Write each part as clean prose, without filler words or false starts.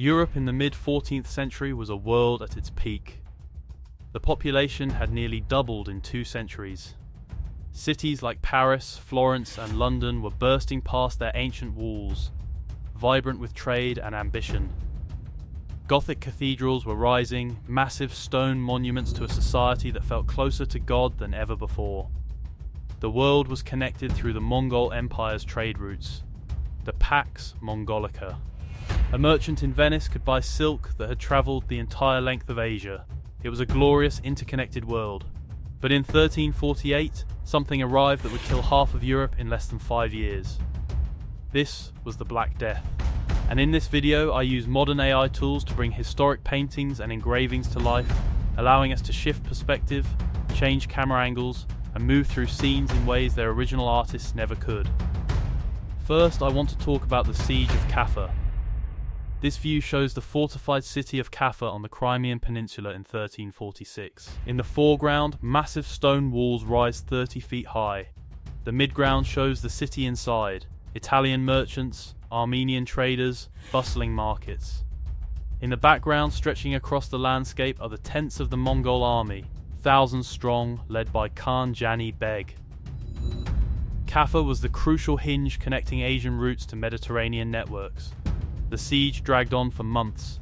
Europe in the mid-14th century was a world at its peak. The population had nearly doubled in 2 centuries. Cities like Paris, Florence, and London were bursting past their ancient walls, vibrant with trade and ambition. Gothic cathedrals were rising, massive stone monuments to a society that felt closer to God than ever before. The world was connected through the Mongol Empire's trade routes, the Pax Mongolica. A merchant in Venice could buy silk that had travelled the entire length of Asia. It was a glorious, interconnected world. But in 1348, something arrived that would kill half of Europe in less than 5 years. This was the Black Death. And in this video, I use modern AI tools to bring historic paintings and engravings to life, allowing us to shift perspective, change camera angles, and move through scenes in ways their original artists never could. First, I want to talk about the Siege of Kaffa. This view shows the fortified city of Kaffa on the Crimean Peninsula in 1346. In the foreground, massive stone walls rise 30 feet high. The midground shows the city inside, Italian merchants, Armenian traders, bustling markets. In the background, stretching across the landscape, are the tents of the Mongol army, thousands strong, led by Khan Jani Beg. Kaffa was the crucial hinge connecting Asian routes to Mediterranean networks. The siege dragged on for months,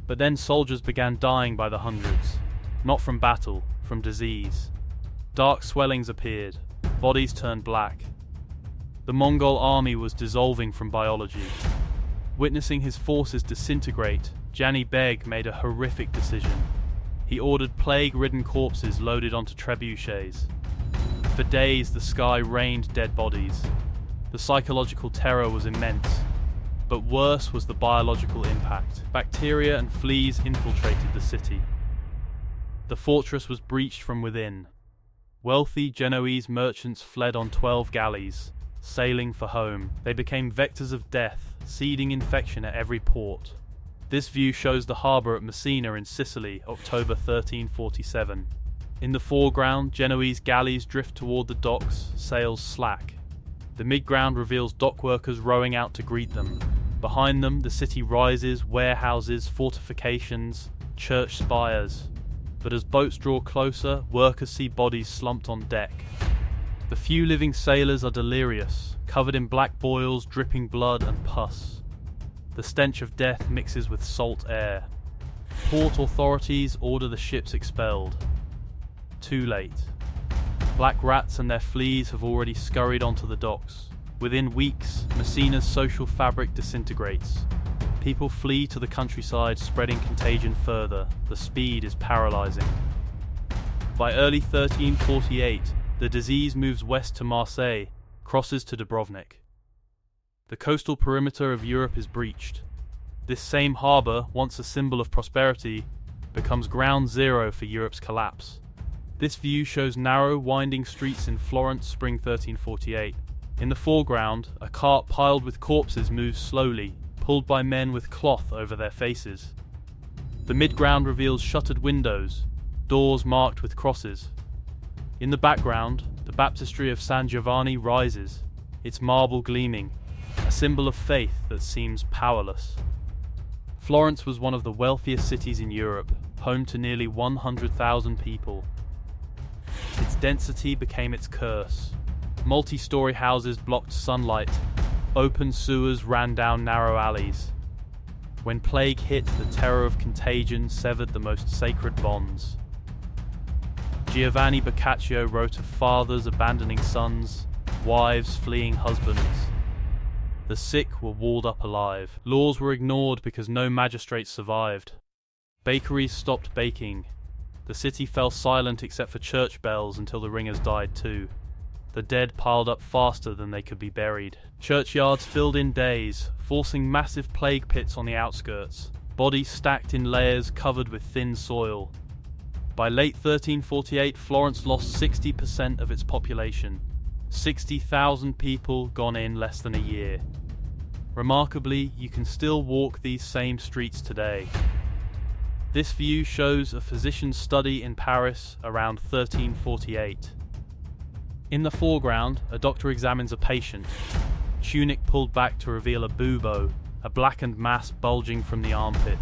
but then soldiers began dying by the hundreds, not from battle, from disease. Dark swellings appeared, bodies turned black. The Mongol army was dissolving from biology. Witnessing his forces disintegrate, Jani Beg made a horrific decision. He ordered plague-ridden corpses loaded onto trebuchets. For days, the sky rained dead bodies. The psychological terror was immense. But worse was the biological impact. Bacteria and fleas infiltrated the city. The fortress was breached from within. Wealthy Genoese merchants fled on 12 galleys, sailing for home. They became vectors of death, seeding infection at every port. This view shows the harbour at Messina in Sicily, October 1347. In the foreground, Genoese galleys drift toward the docks, sails slack. The midground reveals dockworkers rowing out to greet them. Behind them, the city rises, warehouses, fortifications, church spires. But as boats draw closer, workers see bodies slumped on deck. The few living sailors are delirious, covered in black boils, dripping blood and pus. The stench of death mixes with salt air. Port authorities order the ships expelled. Too late. Black rats and their fleas have already scurried onto the docks. Within weeks, Messina's social fabric disintegrates. People flee to the countryside, spreading contagion further. The speed is paralyzing. By early 1348, the disease moves west to Marseille, crosses to Dubrovnik. The coastal perimeter of Europe is breached. This same harbour, once a symbol of prosperity, becomes ground zero for Europe's collapse. This view shows narrow, winding streets in Florence, spring 1348. In the foreground, a cart piled with corpses moves slowly, pulled by men with cloth over their faces. The midground reveals shuttered windows, doors marked with crosses. In the background, the baptistry of San Giovanni rises, its marble gleaming, a symbol of faith that seems powerless. Florence was one of the wealthiest cities in Europe, home to nearly 100,000 people. Its density became its curse. Multi-story houses blocked sunlight. Open sewers ran down narrow alleys. When plague hit, the terror of contagion severed the most sacred bonds. Giovanni Boccaccio wrote of fathers abandoning sons, wives fleeing husbands. The sick were walled up alive. Laws were ignored because no magistrates survived. Bakeries stopped baking. The city fell silent except for church bells until the ringers died too. The dead piled up faster than they could be buried. Churchyards filled in days, forcing massive plague pits on the outskirts. Bodies stacked in layers covered with thin soil. By late 1348, Florence lost 60% of its population. 60,000 people gone in less than a year. Remarkably, you can still walk these same streets today. This view shows a physician's study in Paris around 1348. In the foreground, a doctor examines a patient. Tunic pulled back to reveal a bubo, a blackened mass bulging from the armpit.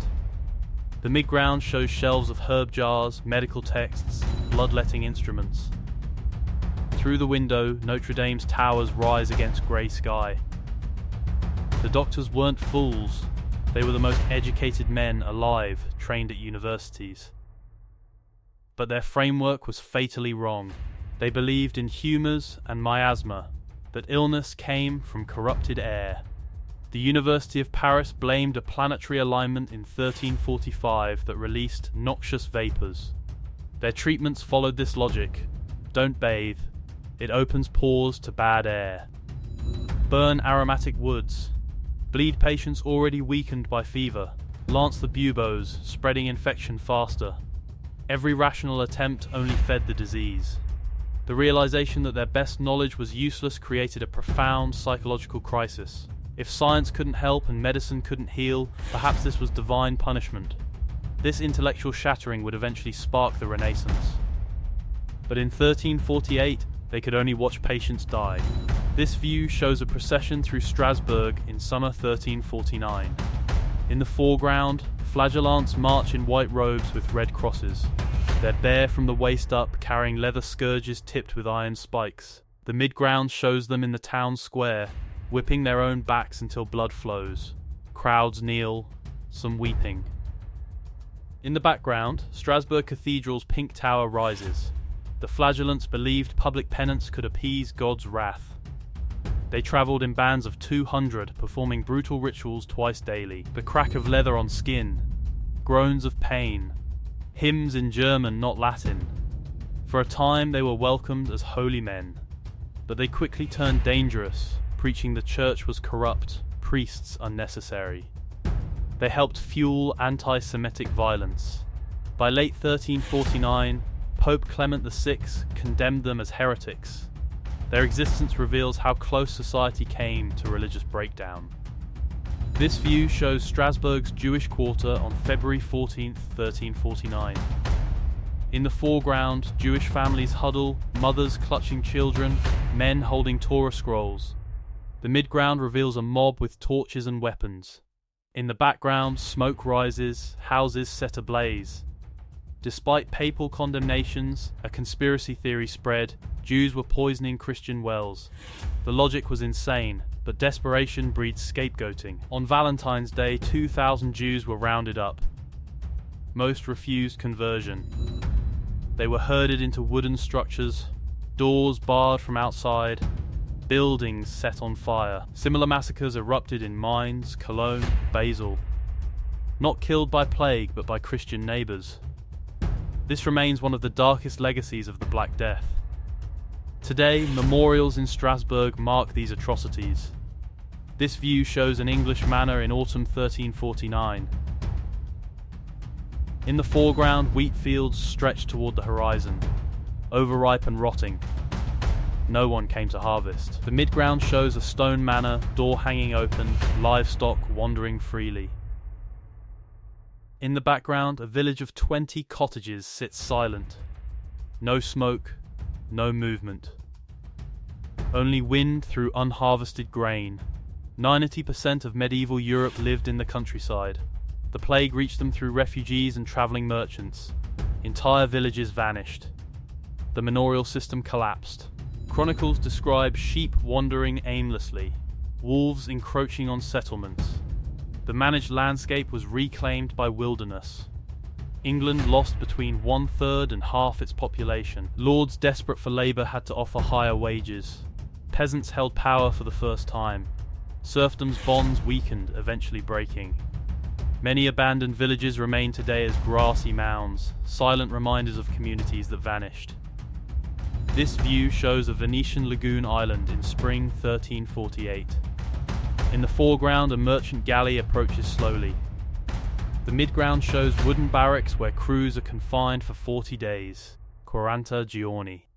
The midground shows shelves of herb jars, medical texts, bloodletting instruments. Through the window, Notre Dame's towers rise against grey sky. The doctors weren't fools. They were the most educated men alive, trained at universities. But their framework was fatally wrong. They believed in humours and miasma, that illness came from corrupted air. The University of Paris blamed a planetary alignment in 1345 that released noxious vapours. Their treatments followed this logic. Don't bathe. It opens pores to bad air. Burn aromatic woods. Bleed patients already weakened by fever. Lance the buboes, spreading infection faster. Every rational attempt only fed the disease. The realization that their best knowledge was useless created a profound psychological crisis. If science couldn't help and medicine couldn't heal, perhaps this was divine punishment. This intellectual shattering would eventually spark the Renaissance. But in 1348, they could only watch patients die. This view shows a procession through Strasbourg in summer 1349. In the foreground, flagellants march in white robes with red crosses. They're bare from the waist up, carrying leather scourges tipped with iron spikes. The midground shows them in the town square, whipping their own backs until blood flows. Crowds kneel, some weeping. In the background, Strasbourg Cathedral's pink tower rises. The flagellants believed public penance could appease God's wrath. They travelled in bands of 200, performing brutal rituals twice daily. The crack of leather on skin, groans of pain, hymns in German, not Latin. For a time they were welcomed as holy men, but they quickly turned dangerous, preaching the church was corrupt, priests unnecessary. They helped fuel anti-Semitic violence. By late 1349, Pope Clement VI condemned them as heretics. Their existence reveals how close society came to religious breakdown. This view shows Strasbourg's Jewish quarter on February 14, 1349. In the foreground, Jewish families huddle, mothers clutching children, men holding Torah scrolls. The midground reveals a mob with torches and weapons. In the background, smoke rises, houses set ablaze. Despite papal condemnations, a conspiracy theory spread: Jews were poisoning Christian wells. The logic was insane, but desperation breeds scapegoating. On Valentine's Day, 2,000 Jews were rounded up. Most refused conversion. They were herded into wooden structures, doors barred from outside, buildings set on fire. Similar massacres erupted in Mainz, Cologne, Basel. Not killed by plague, but by Christian neighbours. This remains one of the darkest legacies of the Black Death. Today, memorials in Strasbourg mark these atrocities. This view shows an English manor in autumn 1349. In the foreground, wheat fields stretched toward the horizon, overripe and rotting. No one came to harvest. The midground shows a stone manor, door hanging open, livestock wandering freely. In the background, a village of 20 cottages sits silent. No smoke, no movement. Only wind through unharvested grain. 90% of medieval Europe lived in the countryside. The plague reached them through refugees and travelling merchants. Entire villages vanished. The manorial system collapsed. Chronicles describe sheep wandering aimlessly, wolves encroaching on settlements. The managed landscape was reclaimed by wilderness. England lost between 1/3 and half its population. Lords desperate for labour had to offer higher wages. Peasants held power for the first time. Serfdom's bonds weakened, eventually breaking. Many abandoned villages remain today as grassy mounds, silent reminders of communities that vanished. This view shows a Venetian lagoon island in spring 1348. In the foreground, a merchant galley approaches slowly. The midground shows wooden barracks where crews are confined for 40 days, 40 giorni.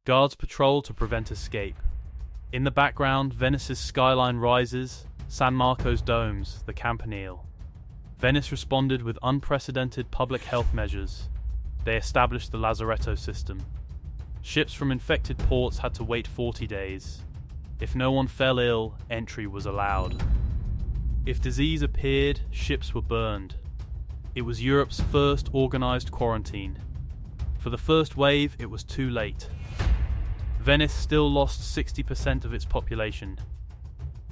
Guards patrol to prevent escape. In the background, Venice's skyline rises, San Marco's domes, the Campanile. Venice responded with unprecedented public health measures. They established the lazaretto system. Ships from infected ports had to wait 40 days. If no one fell ill, entry was allowed. If disease appeared, ships were burned. It was Europe's first organised quarantine. For the first wave, it was too late. Venice still lost 60% of its population.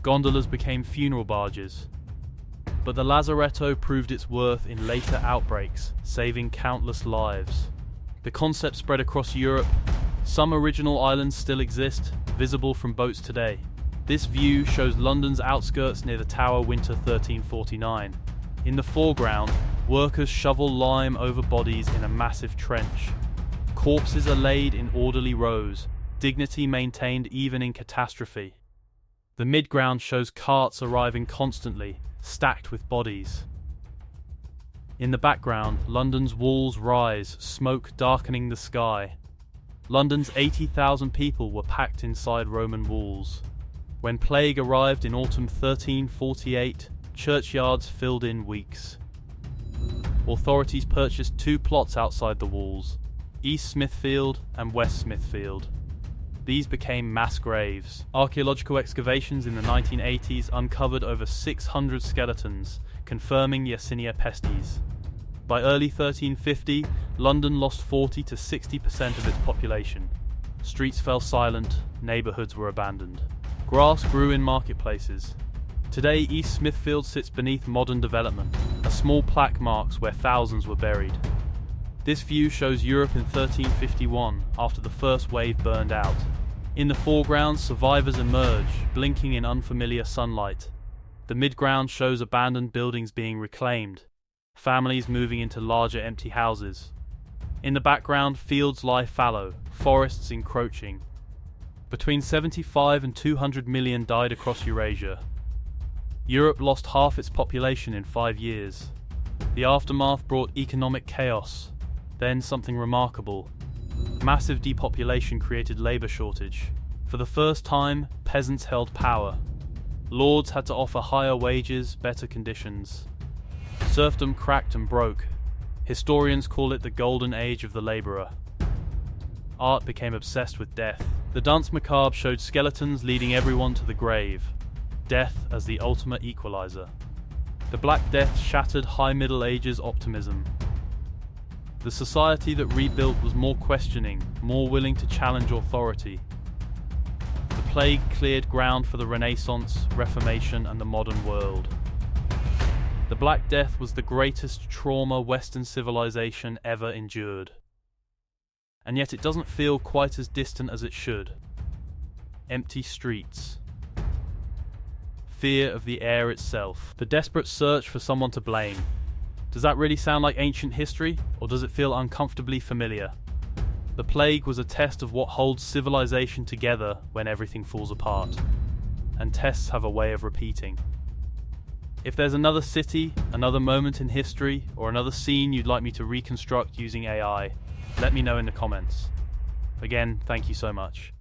Gondolas became funeral barges. But the lazaretto proved its worth in later outbreaks, saving countless lives. The concept spread across Europe. Some original islands still exist, visible from boats today. This view shows London's outskirts near the Tower Winter 1349. In the foreground, workers shovel lime over bodies in a massive trench. Corpses are laid in orderly rows, dignity maintained even in catastrophe. The midground shows carts arriving constantly, stacked with bodies. In the background, London's walls rise, smoke darkening the sky. London's 80,000 people were packed inside Roman walls. When plague arrived in autumn 1348, churchyards filled in weeks. Authorities purchased 2 plots outside the walls, East Smithfield and West Smithfield. These became mass graves. Archaeological excavations in the 1980s uncovered over 600 skeletons, confirming Yersinia pestis. By early 1350, London lost 40 to 60% of its population. Streets fell silent, neighbourhoods were abandoned. Grass grew in marketplaces. Today, East Smithfield sits beneath modern development. A small plaque marks where thousands were buried. This view shows Europe in 1351, after the first wave burned out. In the foreground, survivors emerge, blinking in unfamiliar sunlight. The midground shows abandoned buildings being reclaimed, families moving into larger empty houses. In the background, fields lie fallow, forests encroaching. Between 75 and 200 million died across Eurasia. Europe lost half its population in 5 years. The aftermath brought economic chaos, then something remarkable. Massive depopulation created labour shortage. For the first time, peasants held power. Lords had to offer higher wages, better conditions. Serfdom cracked and broke. Historians call it the golden age of the labourer. Art became obsessed with death. The Danse Macabre showed skeletons leading everyone to the grave. Death as the ultimate equalizer. The Black Death shattered High Middle Ages optimism. The society that rebuilt was more questioning, more willing to challenge authority. The plague cleared ground for the Renaissance, Reformation, and the modern world. The Black Death was the greatest trauma Western civilization ever endured. And yet it doesn't feel quite as distant as it should. Empty streets. Fear of the air itself. The desperate search for someone to blame. Does that really sound like ancient history, or does it feel uncomfortably familiar? The plague was a test of what holds civilization together when everything falls apart. And tests have a way of repeating. If there's another city, another moment in history, or another scene you'd like me to reconstruct using AI, let me know in the comments. Again, thank you so much.